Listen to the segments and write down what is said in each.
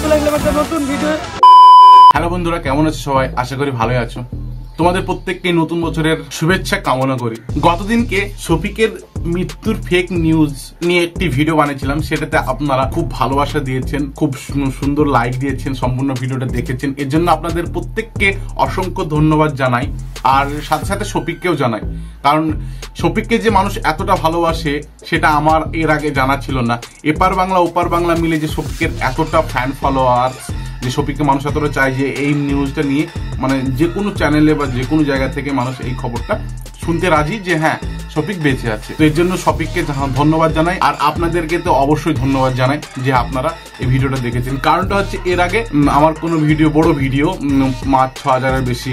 চলে আসলাম একটা নতুন ভিডিও। হ্যালো বন্ধুরা, কেমন আছো সবাই? আশা করি ভালোই আছো। তোমাদের প্রত্যেককে নতুন বছরের শুভেচ্ছা কামনা করি। গতদিনকে শফিকের মৃত্যুর ফেক নিউজ নিয়ে একটি ভিডিও বানিয়েছিলাম, সেটাতে আপনারা খুব ভালোবাসা দিয়েছেন, খুব সুন্দর লাইক দিয়েছেন, সম্পূর্ণ ভিডিওটা দেখেছেন। এর জন্য আপনাদের প্রত্যেককে অসংখ্য ধন্যবাদ জানাই, আর সাথে সাথে শফিককেও জানাই, কারণ শফিককে যে মানুষ এতটা ভালোবাসে সেটা আমার এর আগে জানা ছিল না। এপার বাংলা ওপার বাংলা মিলে যে শফিকের এতটা ফ্যান ফলোয়ার, যে শফিককে মানুষ এতটা চায় যে এই নিউজটা নিয়ে মানে যে কোনো চ্যানেলে বা যে কোনো জায়গা থেকে মানুষ এই খবরটা শুনতে রাজি যে হ্যাঁ শফিক বেঁচে আছে। তো এর জন্য শফিককে ধন্যবাদ জানাই, আর আপনাদেরকে তো অবশ্যই ধন্যবাদ জানাই যে আপনারা এই ভিডিওটা দেখেছেন। কারণটা হচ্ছে এর আগে আমার কোনো ভিডিও, বড় ভিডিও 5,000-6,000-এর বেশি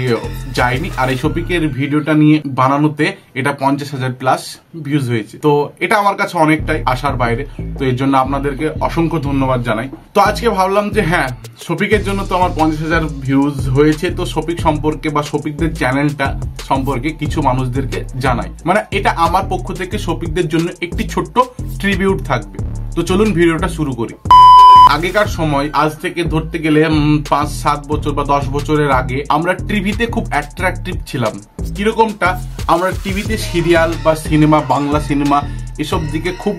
যায়নি, আর এই শফিকের ভিডিওটা নিয়ে বানানোতে এটা 50,000 প্লাস ভিউজ হয়েছে। তো এটা আমার কাছে অনেকটাই আশার বাইরে। তো এর জন্য আপনাদেরকে অসংখ্য ধন্যবাদ জানাই। তো আজকে ভাবলাম যে হ্যাঁ, শফিকের জন্য তো আমার 50,000 ভিউজ হয়েছে, তো শফিক সম্পর্কে বা শফিকদের চ্যানেলটা সম্পর্কে কিছু মানুষদেরকে জানাই। মানে এটা আমার পক্ষ থেকে শফিকদের জন্য একটি ছোট্ট ট্রিবিউট থাকবে। তো চলুন ভিডিওটা শুরু করি। আগেকার সময়, আজ থেকে ধরতে গেলে 5-7 বছর বা 10 বছরের আগে আমরা টিভিতে খুব অ্যাট্রাকটিভ ছিলাম। কিরকমটা, আমরা টিভিতে সিরিয়াল বা সিনেমা, বাংলা সিনেমা এসব দিকে খুব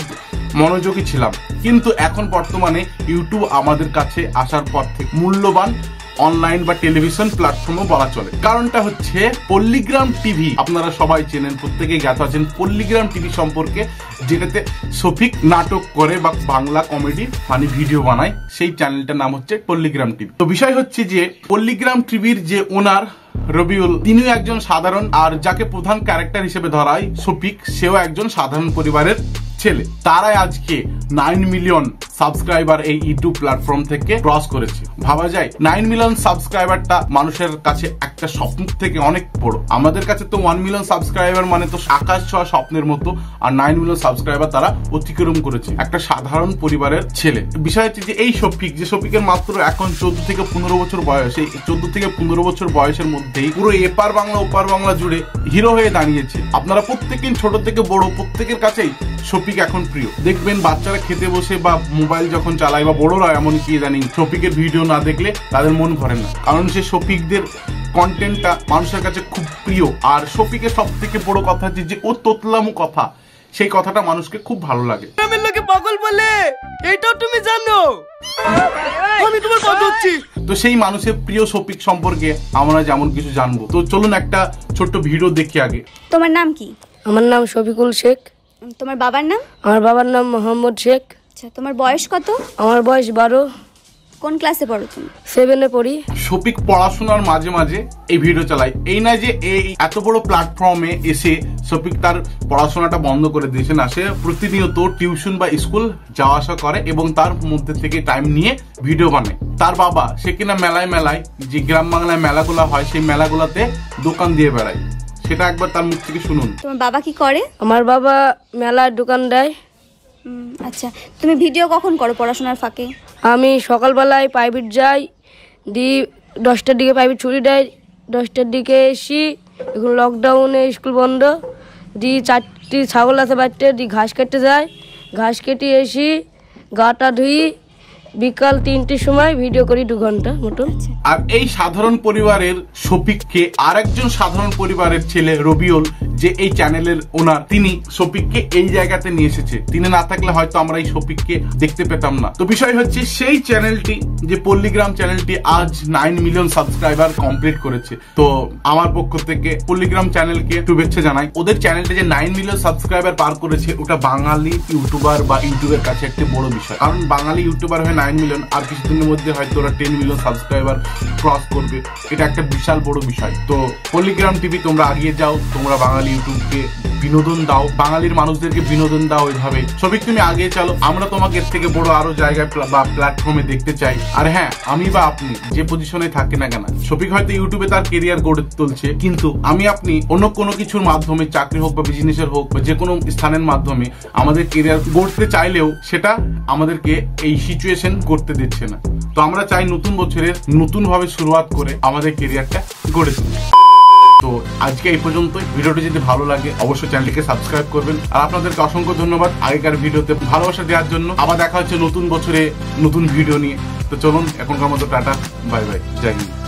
মনোযোগী ছিলাম। কিন্তু এখন বর্তমানে ইউটিউব আমাদের কাছে আসার পর থেকে মূল্যবান অনলাইন বা টেলিভিশন প্ল্যাটফর্মও বলা চলে। কারণটা হচ্ছে পল্লীগ্রাম টিভি। আপনারা সবাই চেনেন, প্রত্যেকেই জ্ঞাত আছেন পল্লীগ্রাম টিভি সম্পর্কে, যেটাতে শফিক নাটক করে বা বাংলা কমেডি ফানি ভিডিও বানায়। সেই চ্যানেলটার নাম হচ্ছে পল্লীগ্রাম টিভি। তো বিষয় হচ্ছে যে পল্লীগ্রাম টিভির যে ওনার রবিউল, তিনিও একজন সাধারণ, আর যাকে প্রধান ক্যারেক্টার হিসেবে ধরা হয় শফিক, সেও একজন সাধারণ পরিবারের ছেলে। তারাই আজকে 9 মিলিয়ন সাবস্ক্রাইবার এই ইউটিউব প্ল্যাটফর্ম থেকে ক্রস করেছে। ভাবা যায় 9 মিলিয়ন সাবস্ক্রাইবারটা মানুষের কাছে একটা স্বপ্ন থেকে অনেক বড়। আমাদের কাছে তো 1 মিলিয়ন সাবস্ক্রাইবার মানে তো আকাশ ছোঁয়া স্বপ্নের মতো, আর 9 মিলিয়ন সাবস্ক্রাইবার তারা অতিক্রম করেছে একটা সাধারণ পরিবারের ছেলে। বিষয় হচ্ছে যে এই শফিক, যে শফিকের মাত্র এখন 14 থেকে 15 বছর বয়স, এই 14 থেকে 15 বছর বয়সের মধ্যেই পুরো এপার বাংলা ওপার বাংলা জুড়ে হিরো হয়ে দাঁড়িয়েছে। আপনারা প্রত্যেকেই ছোট থেকে বড় প্রত্যেকের কাছেই শফিক এখন প্রিয়। দেখবেন বাচ্চারা খেতে বসে বা মোবাইল যখন চালায়, বা বড়রা এমনকি ইদানিং শফিকের ভিডিও না দেখলে তাদের মন ভরে না, কারণ সে শফিকদের কন্টেন্টটা মানুষের কাছে খুব প্রিয়। আর শফিকের সব থেকে বড় কথা হচ্ছে যে ও তোতলামু কথা, সেই কথাটা মানুষকে খুব ভালো লাগে। আমি লোকে পাগল বলে, এটাও তুমি জানো, আমি তোমার কথা হচ্ছি। তো সেই মানুষের প্রিয় শফিক সম্পর্কে আমরা যেমন কিছু জানবো। তো চলুন একটা ছোট্ট ভিডিও দেখি আগে। তোমার নাম কি? আমার নাম শফিকুল শেখ। তোমার বাবার নাম? আমার বাবার নাম মোহাম্মদ শেখ। আচ্ছা, তোমার বয়স কত? আমার বয়স 12। কোন ক্লাসে পড়ো তুমি? 7-এ পড়ি। শফিক পড়াশোনার মাঝে মাঝে এই ভিডিও চালায়। এই না যে এই এত বড় প্ল্যাটফর্মে এসে শফিক তার পড়াশোনাটা বন্ধ করে দিয়েছে না, সে প্রতিনিয়ত টিউশন বা স্কুল যাওয়া আসা করে এবং তার মধ্যে থেকে টাইম নিয়ে ভিডিও বানায়। তার বাবা, সে কিনা মেলায় মেলায়, যে গ্রাম বাংলায় মেলাগুলো হয় সেই মেলাগুলোতে দোকান দিয়ে বেড়ায়। সেটা একবার তার মুখ থেকে শুনুন। তোমার বাবা কি করে? আমার বাবা মেলার দোকান দেয়। আচ্ছা, তুমি ভিডিও কখন করো পড়াশোনার ফাঁকে? আমি সকালবেলায় প্রাইভেট যাই, দি 10টার দিকে প্রাইভেট ছুটি দেয়, 10টার দিকে এসি। এখন লকডাউনে স্কুল বন্ধ, দি 4টি ছাগল আছে বাড়িতে, দি ঘাস কাটতে যায়, ঘাস কেটে এসি, গাটা ধুই, বিকাল 3টের সময় ভিডিও করি 2 ঘন্টা মতো। আর এই সাধারণ পরিবারের শফিককে আরেকজন সাধারণ পরিবারের ছেলে রবিউল, যে এই চ্যানেলের ওনার, তিনি শফিককে এই জায়গাতে নিয়ে এসেছে। তিনি না থাকলে হয়তো আমরা এই শফিককে দেখতে পেতাম না। তো বিষয় হচ্ছে সেই চ্যানেলটি, যে পল্লীগ্রাম চ্যানেলটি আজ 9 মিলিয়ন সাবস্ক্রাইবার কমপ্লিট করেছে। তো আমার পক্ষ থেকে পল্লীগ্রাম চ্যানেলকে শুভেচ্ছা জানাই। ওদের চ্যানেলটা যে 9 মিলিয়ন সাবস্ক্রাইবার পার করেছে, ওটা বাঙালি ইউটিউবার বা ইউটিউবের কাছে একটা বড় বিষয়। কারণ বাঙালি ইউটিউবার হয়ে 9 মিলিয়ন, আর কিছুদিনের মধ্যে হয়তো ওরা 10 মিলিয়ন সাবস্ক্রাইবার ক্রস করবে। এটা একটা বিশাল বড় বিষয়। তো পল্লীগ্রাম টিভি, তোমরা এগিয়ে যাও, তোমরা বাঙালি ইউটিউবকে বিনোদন দাও, বাঙালির মানুষদেরকে বিনোদন দাও। এইভাবে শফিক তুমি আগে চলো, আমরা তোমাকে এর থেকে বড় আরো জায়গায় বা প্ল্যাটফর্মে দেখতে চাই। আর হ্যাঁ, আমি বা আপনি যে পজিশনে থাকি না কেন, শফিক হয়তো ইউটিউবে তার কেরিয়ার গড়ে তুলছে, কিন্তু আমি আপনি অন্য কোনো কিছুর মাধ্যমে, চাকরি হোক বা বিজনেসের হোক বা যে কোনো স্থানের মাধ্যমে আমাদের কেরিয়ার গড়তে চাইলেও সেটা আমাদেরকে এই সিচুয়েশন করতে দিচ্ছে না। তো আমরা চাই নতুন বছরের নতুন ভাবে শুরুয়াত করে আমাদের কেরিয়ারটা গড়ে তুলতে। তো আজকে এই পর্যন্তই। ভিডিওটি যদি ভালো লাগে অবশ্যই চ্যানেলটিকে সাবস্ক্রাইব করবেন। আর আপনাদেরকে অসংখ্য ধন্যবাদ আগেকার ভিডিওতে ভালোবাসা দেওয়ার জন্য। আবার দেখা হচ্ছে নতুন বছরে নতুন ভিডিও নিয়ে। তো চলুন এখনকার মতো টাটা, বাই বাই, জয় হিন্দ।